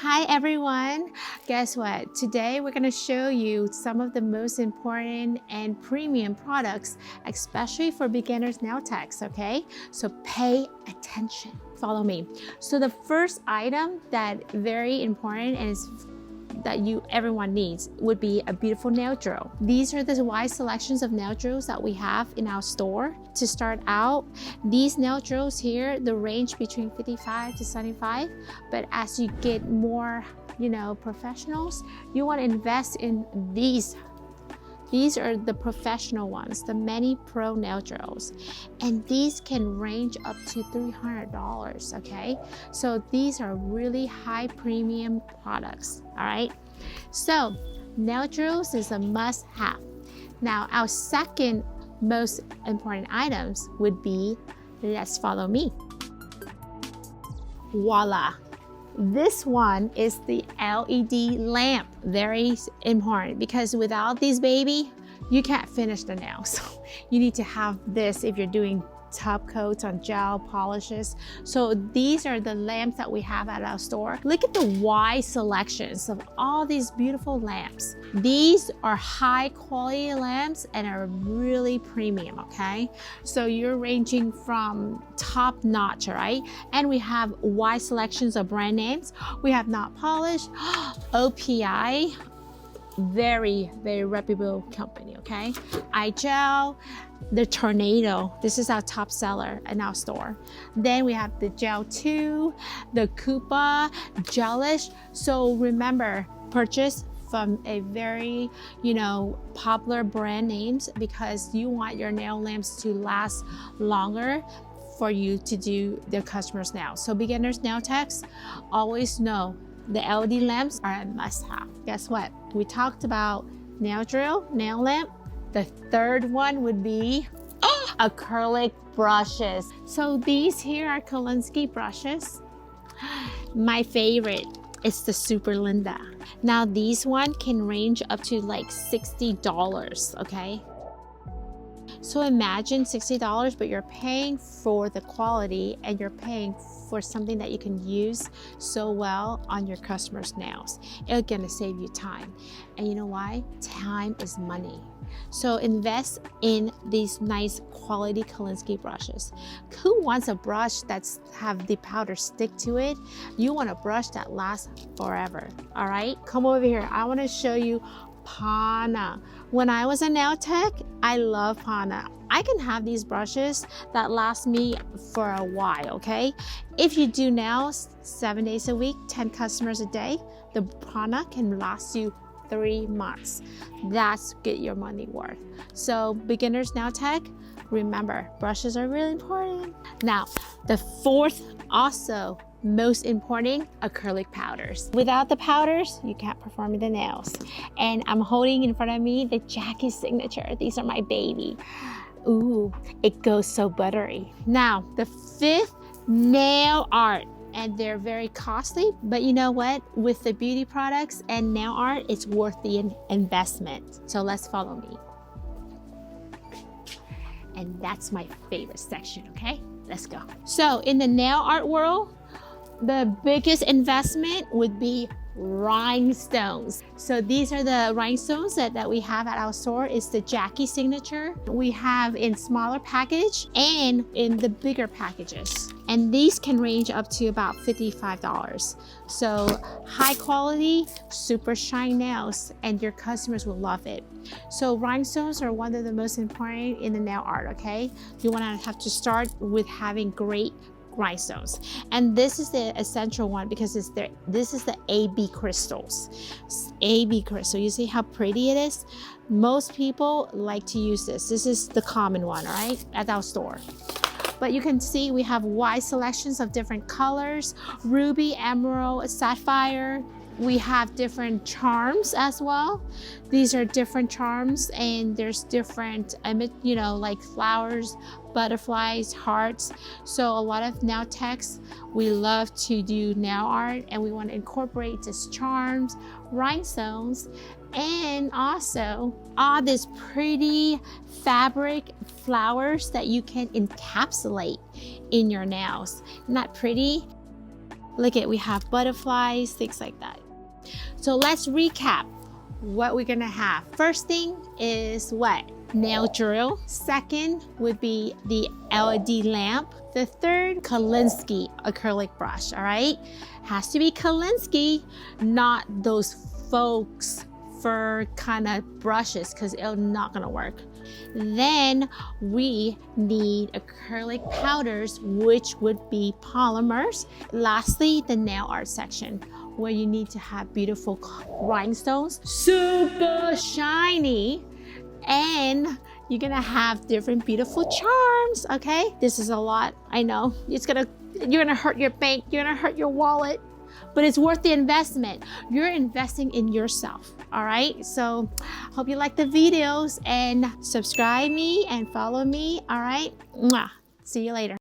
Hi everyone, guess what? Today we're going to show you some of the most important and premium products, especially for beginners nail techs, okay? So pay attention, follow me. So the first item that very important and is that everyone needs would be a beautiful nail drill. These are the wide selections of nail drills that we have in our store. To start out, these nail drills here, the range between 55 to 75, but as you get more, professionals, you want to invest in these. These are the professional ones, the Many Pro nail drills. And these can range up to $300, okay? So these are really high premium products, all right? So nail drills is a must have. Now, our second most important items would be, let's follow me. Voila. This one is the LED lamp. Very important because without these, baby, you can't finish the nails. You need to have this if you're doing top coats on gel polishes. So these are the lamps that we have at our store. Look at the wide selections of all these beautiful lamps. These are high quality lamps and are really premium, okay? So you're ranging from top notch, all right? And we have wide selections of brand names. We have Not Polished, OPI, very, very reputable company, okay? iGel, the Tornado, this is our top seller in our store. Then we have the Gel 2, the Koopa, Gelish. So remember, purchase from a very, popular brand names because you want your nail lamps to last longer for you to do their customers' nails. So beginners nail techs always know the LED lamps are a must-have. Guess what? We talked about nail drill, nail lamp. The third one would be acrylic brushes. So these here are Kolinsky brushes. My favorite is the Super Linda. Now these one can range up to like $60, okay? So imagine $60, but you're paying for the quality and you're paying for something that you can use so well on your customers' nails. It's gonna save you time. And you know why? Time is money. So invest in these nice quality Kolinsky brushes. Who wants a brush that's have the powder stick to it? You want a brush that lasts forever, all right? Come over here, I wanna show you Pana. When I was a nail tech, I love Pana. I can have these brushes that last me for a while, okay? If you do nails 7 days a week, 10 customers a day, the Pana can last you 3 months. That's get your money worth. So beginners nail tech, remember, brushes are really important. Now, the fourth also most important, acrylic powders. Without the powders, you can't perform the nails. And I'm holding in front of me the Jackie Signature. These are my baby. Ooh, it goes so buttery. Now, the fifth, nail art. And they're very costly, but you know what? With the beauty products and nail art, it's worth the investment. So let's follow me. And that's my favorite section, okay? Let's go. So in the nail art world, the biggest investment would be rhinestones. So these are the rhinestones that we have at our store. It's the Jackie Signature. We have in smaller package and in the bigger packages. And these can range up to about $55. So high quality, super shine nails, and your customers will love it. So rhinestones are one of the most important in the nail art, okay? You wanna have to start with having great rhinestones, and this is the essential one because this is the AB crystals. AB crystal, you see how pretty it is? Most people like to use this. This is the common one, all right, at our store. But you can see we have wide selections of different colors, ruby, emerald, sapphire. We have different charms as well. These are different charms and there's different, like flowers, butterflies, hearts. So a lot of nail techs, we love to do nail art and we want to incorporate these charms, rhinestones, and also all these pretty fabric flowers that you can encapsulate in your nails. Not pretty? Look at, we have butterflies, things like that. So let's recap what we're gonna have. First thing is what? Nail drill. Second would be the LED lamp. The third, Kolinsky acrylic brush, all right? Has to be Kolinsky, not those folks fur kind of brushes, because it's not gonna work. Then we need acrylic powders, which would be polymers. Lastly, the nail art section, where you need to have beautiful rhinestones, super shiny, and you're gonna have different beautiful charms, okay? This is a lot, I know. You're gonna hurt your bank, you're gonna hurt your wallet, but it's worth the investment. You're investing in yourself, all right? So hope you like the videos, and subscribe me and follow me, all right? Mwah. See you later.